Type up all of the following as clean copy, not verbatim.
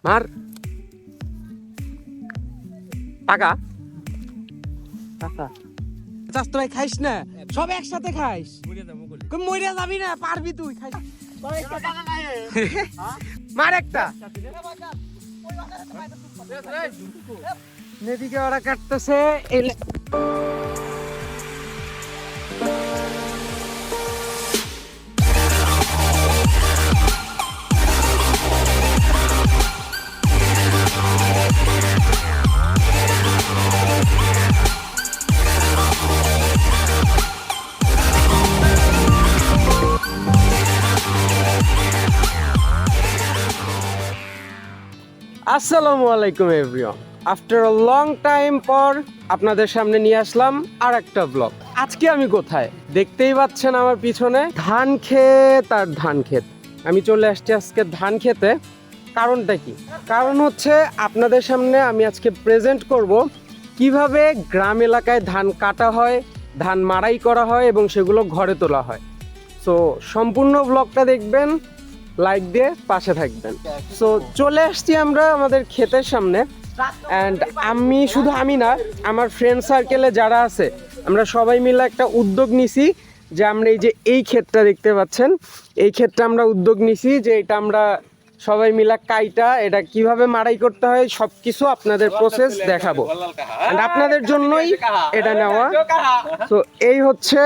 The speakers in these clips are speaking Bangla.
মার টাকা চাস তো ভাই খাইস না, সব একসাথে খাইস। মরিয়া যাবি না, পারবি তুই খাইস। মার একটা এদিকে ওরা কাটতেছে। আসসালামু আলাইকুম everyone, after a long time পর আপনাদের সামনে নিয়ে আসলাম আর একটা ব্লগ। আজকে আমি কোথায় দেখতেই পাচ্ছেন আমার পিছনে ধান ক্ষেত আর ধান ক্ষেত। আমি চলে আসছি আজকে ধান খেতে। কারণটা কি? কারণ হচ্ছে আপনাদের সামনে আমি আজকে প্রেজেন্ট করব কিভাবে গ্রাম এলাকায় ধান কাটা হয়, ধান মাড়াই করা হয় এবং সেগুলো ঘরে তোলা হয়। সো সম্পূর্ণ ব্লগটা দেখবেন, লাইক দিয়ে পাশে থাকবেন। সো চলে আসছি আমরা আমাদের ক্ষেতের সামনে। অ্যান্ড আমি না, আমার ফ্রেন্ড সার্কেলে যারা আছে আমরা সবাই মিলে একটা উদ্যোগ নিছি যে আমরা এই ক্ষেতটা দেখতে পাচ্ছেন, এই ক্ষেতটা আমরা উদ্যোগ নিছি যে এটা আমরা সবাই মিলে কাইটা এটা কিভাবে মাড়াই করতে হয় সব কিছু আপনাদের প্রসেস দেখাবো। অ্যান্ড আপনাদের জন্যই এটা নেওয়া। তো এই হচ্ছে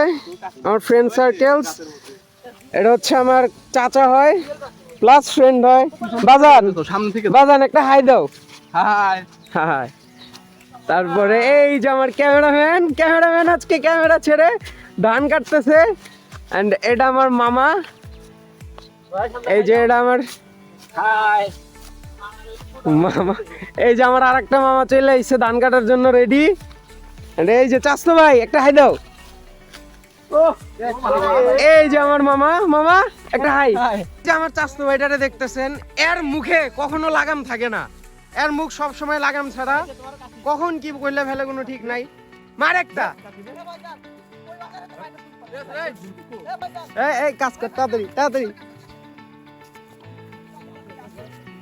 আমার ফ্রেন্ড সার্কেলস, এটা হচ্ছে আমার চাচা হয় প্লাস ফ্রেন্ড হয়। বাজান একটা হাই দাও। হাই। তারপরে এই যে আমার ক্যামেরাম্যান আজকে ক্যামেরা ছেড়ে ধান কাটতেছে। এন্ড এটা আমার মামা, এই যে এটা আমার মামা, এই যে আমার আরেকটা মামা চলে এসেছে ধান কাটার জন্য রেডি। এই যে চাচতো ভাই একটা হাই দাও। এই যে আমার মামা একটা হাই। যে আমার চাচতো ভাইটারে দেখতেছেন, এর মুখে কখনো লাগাম থাকে না, এর মুখ সব সময় লাগাম ছাড়া, কখন কি কইলে ফেলে কোনো ঠিক নাই। মার একটা এই কাজ কর তাড়াতাড়ি তাড়াতাড়ি।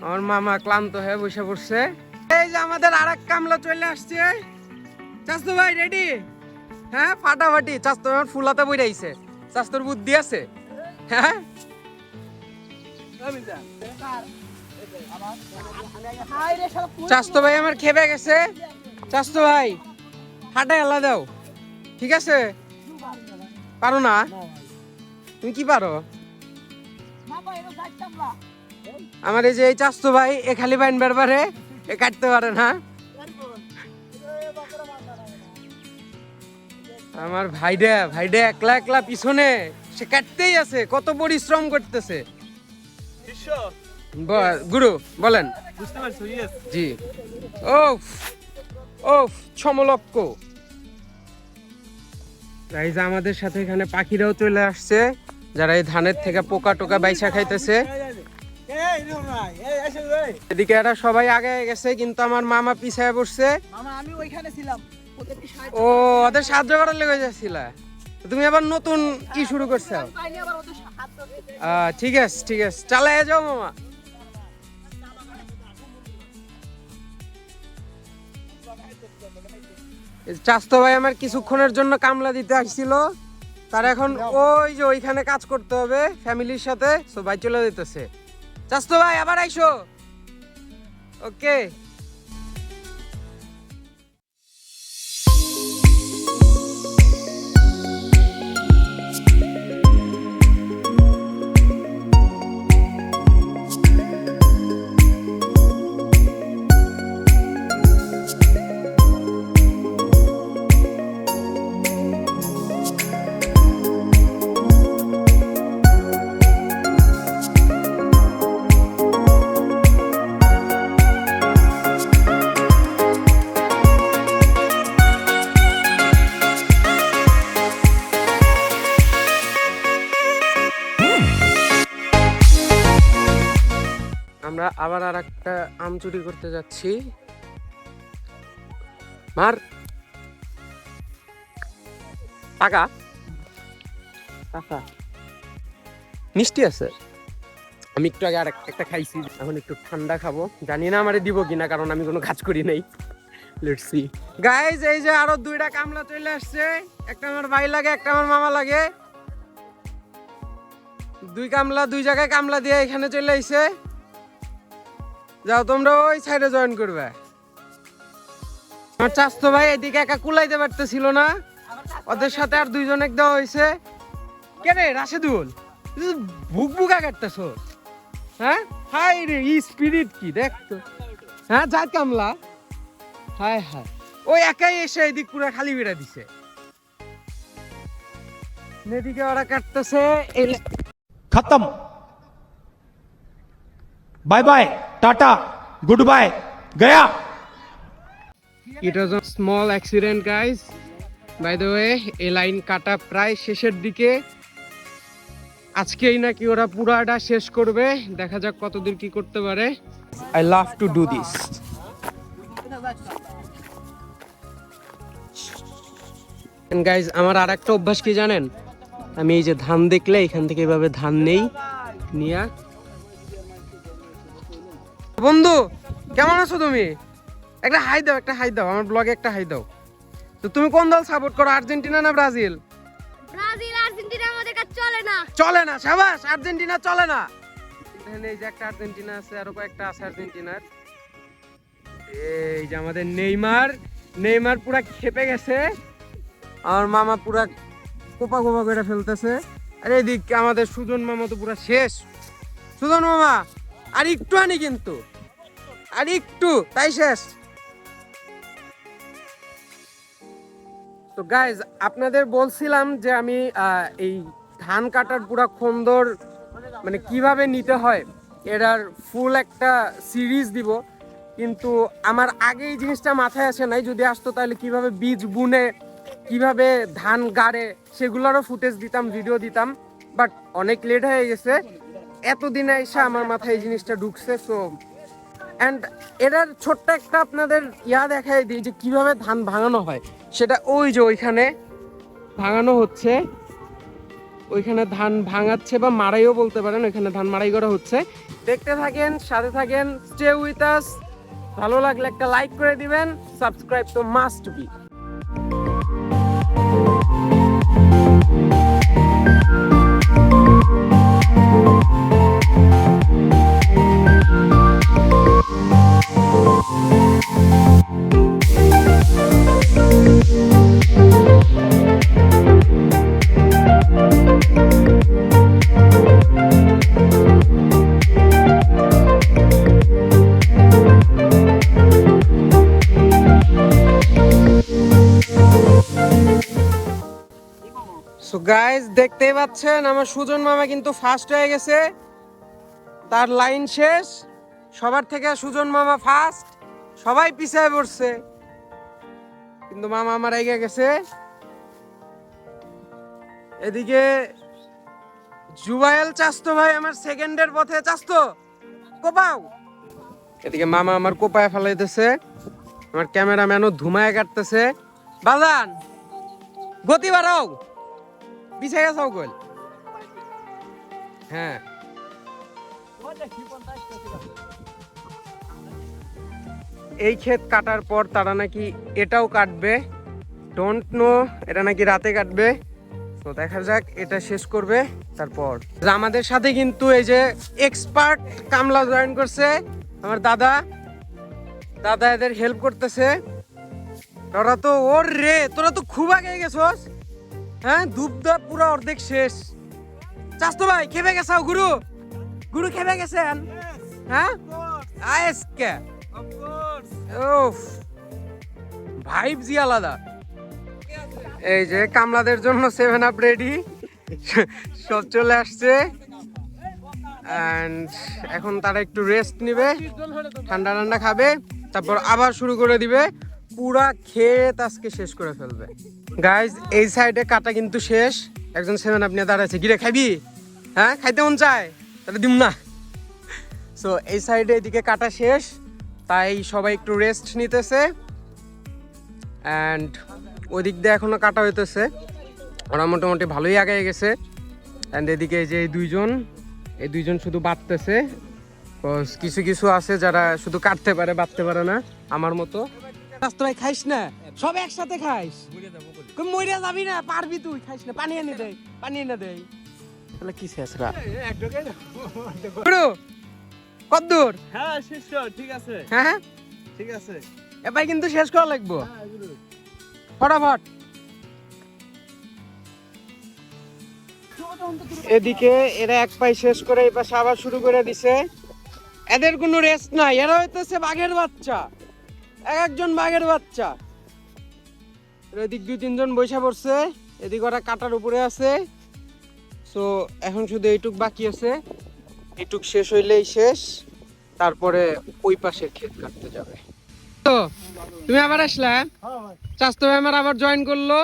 আমার মামা ক্লান্ত হয়ে বসে পড়ছে। এই যে আমাদের আরেক কামলা চলে আসছে। চাচতো ভাই রেডি? হ্যাঁ ফাটাফাটি। চাচতো ভাই ফুলাতে বই রাইছে, চাচতোর বুদ্ধি আছে। হ্যাঁ চাচতো ভাই আমার খেপে গেছে। চাচতো ভাই ফাটাই আল্লাহ দাও, ঠিক আছে? পারো না? তুমি কি পারো? আমার এই যে এই চাচতো ভাই এ খালি বাইন বারবারে এ কাটতে পারে না। আমার ভাইডা একলা একলা পিছনে, সে কাটতেই আছে, কত পরিশ্রম করতেছে। গুরু বলেন। জি। ওফ ওফ সমলক্ষ। গাইজ আমাদের সাথে এখানে পাখিরাও চলে আসছে, যারা এই ধানের থেকে পোকা টোকা বাইসা খাইতেছে। এদিকে এরা সবাই আগে গেছে, কিন্তু আমার মামা পিছায় পড়ছে। ও ওদের সাহায্য করার লেগে যাচ্ছিল। তুমি আবার নতুন কি শুরু করছো? ঠিক আছে ঠিক আছে, চালাই যাও মামা। চাচতো ভাই আমার কিছুক্ষণের জন্য কামলা দিতে আসছিল, তার এখন ওই যে ওইখানে কাজ করতে হবে ফ্যামিলির সাথে, সো ভাই চলে যেতেছে। চাচতো ভাই আবার আইসো। ওকে। আমরা আবার আর একটা আম চুরি করতে যাচ্ছি। মার টাকা টাকা মিষ্টি আছে, আমি একটু আগে আর একটা খাইছি, এখন একটু ঠান্ডা খাবো। জানি না আমারে দিব কিনা, কারণ আমি কোনো কাজ করি নাই। লেটস সি গাইস, এই যে আরো দুইটা কামলা চলে আসছে। একটা আমার ভাই লাগে, একটা আমার মামা লাগে। দুই কামলা দুই জায়গায় কামলা দিয়ে এখানে চলে আইছে। যাও তোমরা ওই সাইডে জয়েন করবে। আমার চাচতো ভাই এদিকে একা কুলাইতে পারতেছিল না, ওদের সাথে আর দুইজন এক দেওয়া হয়েছে। কে রে রাশেদুল, ভুক ভুকা কাটতেছো? হ্যাঁ হাই রে, ই স্পিরিট কি দেখতো। হ্যাঁ যা কামলা, হায় হায়, ওই একাই এসে এদিক পুরো খালি বেড়া দিছে। এদিকে ওরা কাটতেছে। खत्म bye bye tata good bye गया It was a small accident guys. By the way, এই লাইন কাটা প্রায় শেষের দিকে। আজকেই নাকি ওরা পুরাটা শেষ করবে, দেখা যাক কতদূর কি করতে পারে। I love to do this. And guys, আমার আরেকটা অভ্যাস কি জানেন? আমি এই যে ধান দেখলে এখান থেকে এভাবে ধান নেই নিয়া। বন্ধু কেমন আছো তুমি? একটা হাই দাও, একটা হাই দাও আমার ব্লগে, একটা হাই দাও। তো তুমি কোন দল সাপোর্ট করো, আর্জেন্টিনা না ব্রাজিল? ব্রাজিল। আর্জেন্টিনা আমাদের কাছে চলে না। চলে না, শাবাশ, আর্জেন্টিনা চলে না। এখানে এই যে একটা আর্জেন্টিনা আছে, আরো কয়েকটা আছে আর্জেন্টিনার। এই যে আমাদের নেইমার পুরা খেপে গেছে। আমার মামা পুরা কোপা কোপা করে ফেলতেছে। আর এদিকে আমাদের সুজন মামা তো পুরা শেষ। সুজন মামা আর একটু আনি, কিন্তু আর একটু, তাই শেষ। তো গাইজ আপনাদের বলছিলাম যে আমি এই ধান কাটার পুরা খন্দর মানে কিভাবে নিতে হয় এটার ফুল একটা সিরিজ দিব, কিন্তু আমার আগে এই জিনিসটা মাথায় আসে নাই। যদি আসতো তাহলে কিভাবে বীজ বুনে, কিভাবে ধান গাড়ে, সেগুলোরও ফুটেজ দিতাম, ভিডিও দিতাম। বাট অনেক লেট হয়ে গেছে, এতদিনে এসে আমার মাথায় এই জিনিসটা ঢুকছে। সো অ্যান্ড এটার ছোট্ট একটা আপনাদের দেখাই দিই যে কিভাবে ধান ভাঙানো হয়। সেটা ওই যে ওইখানে ভাঙানো হচ্ছে, ওইখানে ধান ভাঙাচ্ছে বা মাড়াইও বলতে পারেন, ওইখানে ধান মাড়াই করা হচ্ছে। দেখতে থাকেন, সাথে থাকেন, স্টে উইথ আস। ভালো লাগলে একটা লাইক করে দিবেন, সাবস্ক্রাইব তো মাস্ট বি। সো গাইস দেখতেই পাচ্ছেন আমার সুজন মামা কিন্তু ফার্স্ট হয়ে গেছে, তার লাইন শেষ। সবার থেকে সুজন মামা ফার্স্ট, সবাই পিছায় পড়ছে, কিন্তু মামা আমার এগিয়ে গেছে। এদিকে জুবায়েল চাস্তো ভাই আমার সেকেন্ডের পথে, চাস্তো কোপাও। এদিকে মামা আমার কোপায় ফেলাইতেছে, আমার ক্যামেরাম্যানও ধুমায় কাটতেছে। বাজান গতি বাড়াও, পিছিয়ে গেছে গোল। হ্যাঁ এই ক্ষেত কাটার পর তারা নাকি এটাও কাটবে, ডোন্ট নো, এটা নাকি রাতে কাটবে। তো দেখা যাক, এটা শেষ করবে তারপর। আমাদের সাথে কিন্তু এই যে এক্সপার্ট কামলা জয়েন করছে, আমার দাদা এদের হেল্প করতেছে। তোরা তো ওর রে, তোরা তো খুব আগে গেছস। হ্যাঁ দুবদা পুরো অর্ধেক শেষ। চাস্তো ভাই খেপে গেছাও, গুরু খেপে গেছেন? হ্যাঁ আজকে ভাইব জি আলাদা। এই যে কামলাদের জন্য 7 আপ রেডি, সব চলে আসছে। এন্ড এখন তারা একটু রেস্ট নিবে, ঠান্ডা ঠান্ডা খাবে, তারপর আবার শুরু করে দিবে। পুরা ক্ষেত আজকে শেষ করে ফেলবে। গাইজ এই সাইডে কাটা কিন্তু শেষ। একজন 7 আপ নিয়ে দাঁড়াচ্ছে, গিরে খাইবি? হ্যাঁ খাইতে মন চায়, তাহলে দিম না। সো এই সাইডে এদিকে কাটা শেষ, তাই সবাই একটু রেস্ট নিতেছে। অ্যান্ড ওদিক দিয়ে এখনো কাটা হইতেছে, ওরা মোটামুটি ভালোই আগায় গেছে। অ্যান্ড এদিকে যে এই দুইজন এই দুইজন শুধু বাঁধতেছে। কিছু কিছু আছে যারা শুধু কাটতে পারে, বাঁধতে পারে না, আমার মতো। রাস্তা ভাই খাইস না, সব একসাথে খাইস, মরে যাবি না, পারবি তুই, খাইস না। পানি এনে দেয়, পানি এনে দেয়। তাহলে কি শেষরা কদ্দূর? হ্যাঁ শেষ ঠিক আছে, হ্যাঁ ঠিক আছে। এবার কিন্তু শেষ করা লাগবো ফটাফট। এদিকে এরা এক পাই শেষ করে এই পাশে আবার শুরু করে দিছে। এদের কোনো রেস্ট নাই, এরা হইতেছে বাঘের বাচ্চা, একজন বাঘের বাচ্চা। এদিক 2-3 জন বৈশা পড়ছে, এদিকে ওরা কাটার উপরে আছে। সো এখন শুধু এইটুক বাকি আছে, এইটুক শেষ হইলেই শেষ, তারপরে ওই পাশের ক্ষেত কাটতে যাবে। তো তুমি আবার আসলা, চাস্তো ভাই আমার আবার জয়েন করলো,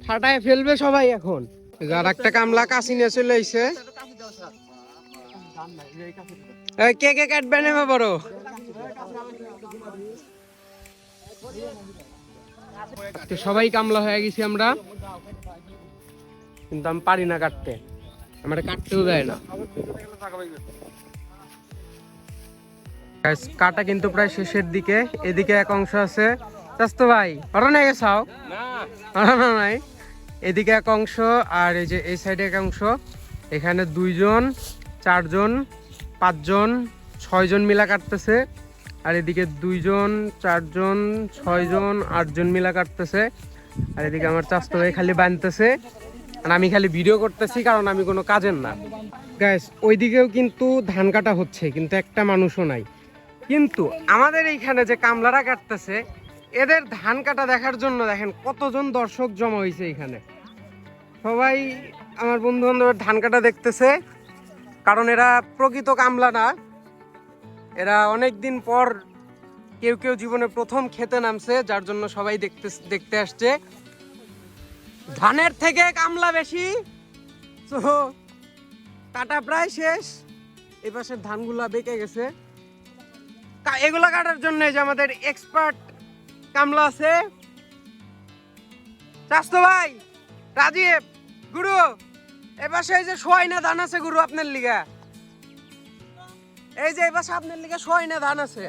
ঠাটায় ফেলবে সবাই এখন। যার একটা কামলা কাশি নিয়ে চলে আইছে। কে কে কাটবে নেমে বড়? সবাই কামলা হয়ে গেছি আমরা, কিন্তু আমি পারি না কাটতে, আমার কাটতেও দেয় না। কাটা কিন্তু প্রায় শেষের দিকে। এদিকে এক অংশ আছে, চাস্তো ভাই হরণে গেছাও না নাই, এদিকে এক অংশ, আর এই যে এই সাইডে এক অংশ। এখানে 2 জন 4 জন 5 জন 6 জন মিলা কাটতেছে, আর এদিকে 2 জন 4 জন 6 জন 8 জন মিলা কাটতেছে। আর এদিকে আমার চাস্তো ভাই খালি বানতেছে, আর আমি খালি ভিডিও করতেছি, কারণ আমি কোনো কাজের না। গাইস ওইদিকেও কিন্তু ধান কাটা হচ্ছে, কিন্তু একটা মানুষও নাই। কিন্তু আমাদের এইখানে যে কামলারা কাটতেছে, এদের ধান কাটা দেখার জন্য দেখেন কতজন দর্শক জমা হয়েছে এখানে। সবাই আমার বন্ধু বান্ধবের ধান কাটা দেখতেছে, কারণ এরা প্রকৃত কামলা না, এরা অনেক দিন পর কেউ কেউ জীবনে প্রথম খেতে নামছে, যার জন্য সবাই দেখতে আসছে। ধানের থেকে কামলা বেশি। তো কাটা প্রায় শেষ, এই পাশের ধানগুলা বেঁকে গেছে। এগুলা কাটার জন্য যে আমাদের এক্সপার্ট কামলা আছে, চাস্তো ভাই, রাজীব, গুরু, এ পাশে এই যে সোয়াইনা ধান আছে গুরু আপনার লিগা, এই যে এই পাশে আপনার লিগা সোয়াইনা ধান আছে,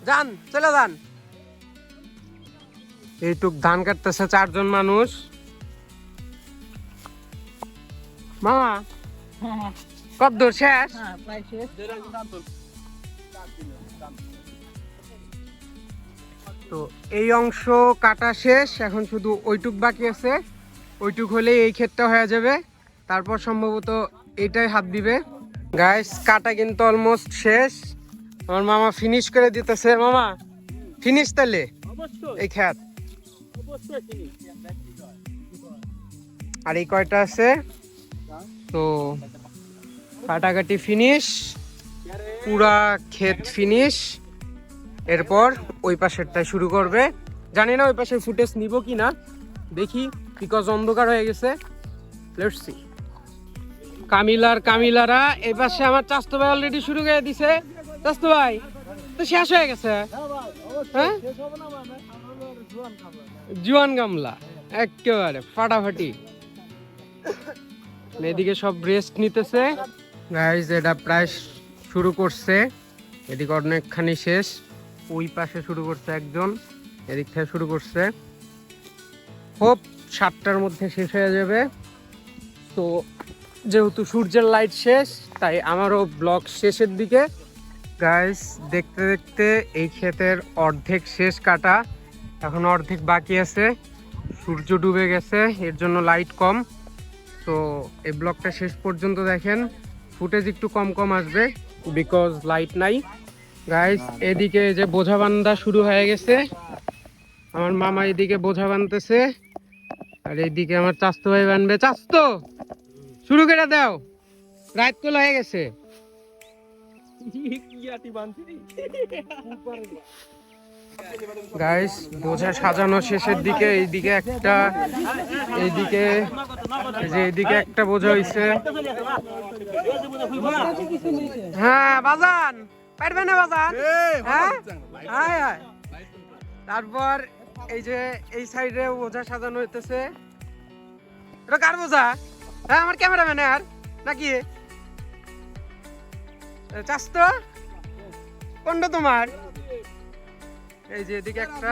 যান চলে যান। এইটুক ধান কাটতেছে 4 জন মানুষ। মামা কদ্দূর শেষ? তো এই অংশ কাটা শেষ, এখন শুধু ওইটুক বাকি আছে। ওইটুক হলে এই ক্ষেতটা হয়ে যাবে, তারপর সম্ভবত এইটাই হাত দিবে। গাইস কাটা কিন্তু অলমোস্ট শেষ, আমার মামা ফিনিশ করে দিতেছে। মামা ফিনিশ তাহলে এই ক্ষেত, আর এই কয়টা আছে। তো কাটাকাটি ফিনিশ, পুরা ক্ষেত ফিনিশ। এরপর ওই পাশেরটাই শুরু করবে। জানি না ওই পাশের ফুটেজ নিব কি না, দেখি, বিকজ অন্ধকার হয়ে গেছে। Let's see. কামিলারা এই পাশে আমার চাস্তো ভাই অলরেডি শুরু করে দিছে। চাস্তো ভাই তো শেষ হয়ে গেছে, হ্যাঁ জুয়ান গামলা একেবারে ফাটাফাটি। এদিকে সব রেস্ট নিতেছে। গাইজ এটা প্রায় শুরু করছে, এদিকে অনেকখানি শেষ। ওই পাশে শুরু করছে একজন, এদিক থেকে শুরু করছে। হোপ 7টার মধ্যে শেষ হয়ে যাবে। তো যেহেতু সূর্যের লাইট শেষ, তাই আমারও ব্লগ শেষের দিকে। গাইজ দেখতে দেখতে এই ক্ষেতের অর্ধেক শেষ কাটা, এখন অর্ধেক বাকি আছে। সূর্য ডুবে গেছে, এর জন্য লাইট কম। তো এই ব্লগটা শেষ পর্যন্ত দেখেন, ফুটেজ একটু কম কম আসবে বিকজ লাইট নাই। গাইস এদিকে যে বোঝা বান্ধা শুরু হয়ে গেছে, আমার মামা এদিকে বোঝা বানতেছে, আর এইদিকে আমার চাস্তো ভাই বানবে। চাস্তো শুরু করে দাও, রাত কোলা হয়ে গেছে। গাইস বোঝা সাজানো শেষের দিকে। এইদিকে একটা, এইদিকে যে এইদিকে একটা বোঝা হইছে। হ্যাঁ বাজান পারবে না বাজান, হ্যাঁ। তারপর এই যে এই সাইডে বোঝা সাজানো হইতেছে। এটা কার বোঝা? হ্যাঁ আমার ক্যামেরাম্যান। আর নাকি চাস্ত কোনটা তোমার? এই যে এদিকে একটা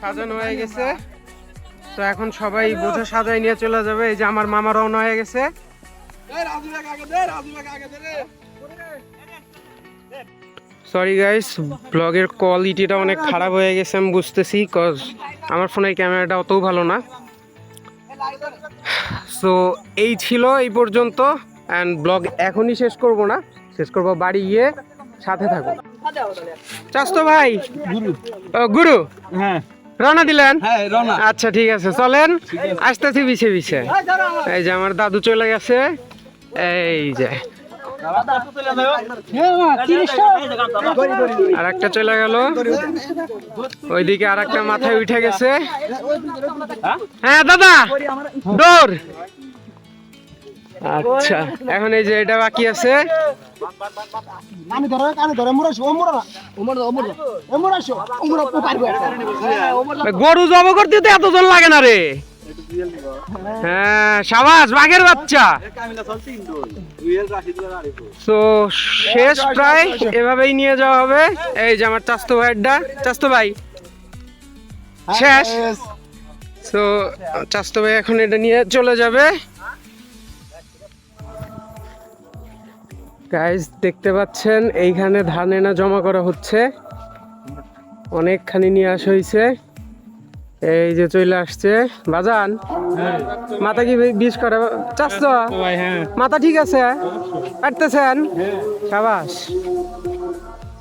সাজানো হয়ে গেছে, তো এখন সবাই বোঝা সাজাই নিয়ে চলে যাবে। এই যে আমার মামা রওনা হয়ে গেছে। সরি গাইস, ব্লগের কোয়ালিটিটা অনেক খারাপ হয়ে গেছে আমি বুঝতেছি, কজ আমার ফোনের ক্যামেরাটা অতও ভালো না। সো এই ছিল এই পর্যন্ত, অ্যান্ড ব্লগ এখনই শেষ করব না, শেষ করব বাড়ি গিয়ে। সাথে থাকুন। চাস্তো ভাই, গুরু হ্যাঁ রওনা দিলেন? হ্যাঁ রওনা। আচ্ছা ঠিক আছে, চলেন আসতেছি পিছে পিছে। এই যে আমার দাদু চলে গেছে, এই যে আর একটা চলে গেল, ওইদিকে আর একটা মাথায় উঠে গেছে। হ্যাঁ দাদা দৌড়। আচ্ছা এখন এই যে এটা বাকি আছে। গরু জব করতে তো এতজন লাগে না রে। হ্যাঁ সাবাস বাঘের বাচ্চা। তো শেষ প্রায়, এভাবেই নিয়ে যাওয়া হবে। এই যে আমার চাস্তো ভাইয়েরটা, চাস্তো ভাই শেষ। তো চাস্তো ভাই এখন এটা নিয়ে চলে যাবে। গাইস দেখতে পাচ্ছেন এইখানে ধান এনা জমা করা হচ্ছে, অনেকখানি নিয়ে আসা হয়েছে। এই যে চলে আসছে বাজান, মাথা কি বিষ করে চাচ্ছ? মাথা ঠিক আছে, কাটতেছেন? সাবাস।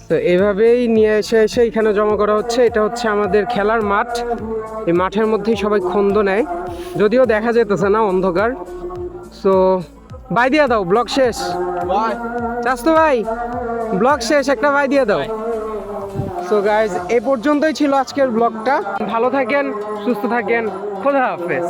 তো এভাবেই নিয়ে এসে এখানে জমা করা হচ্ছে। এটা হচ্ছে আমাদের খেলার মাঠ, এই মাঠের মধ্যেই সবাই খন্দ নেয়, যদিও দেখা যেতেছে না, অন্ধকার। সো বাই দিয়ে দাও, ব্লগ শেষ। চাস্তো ভাই ব্লগ শেষ, একটা বাই দিয়ে দাও। সো গাইজ এই পর্যন্তই ছিল আজকের ব্লগটা। ভালো থাকেন, সুস্থ থাকেন, খোদা হাফেজ।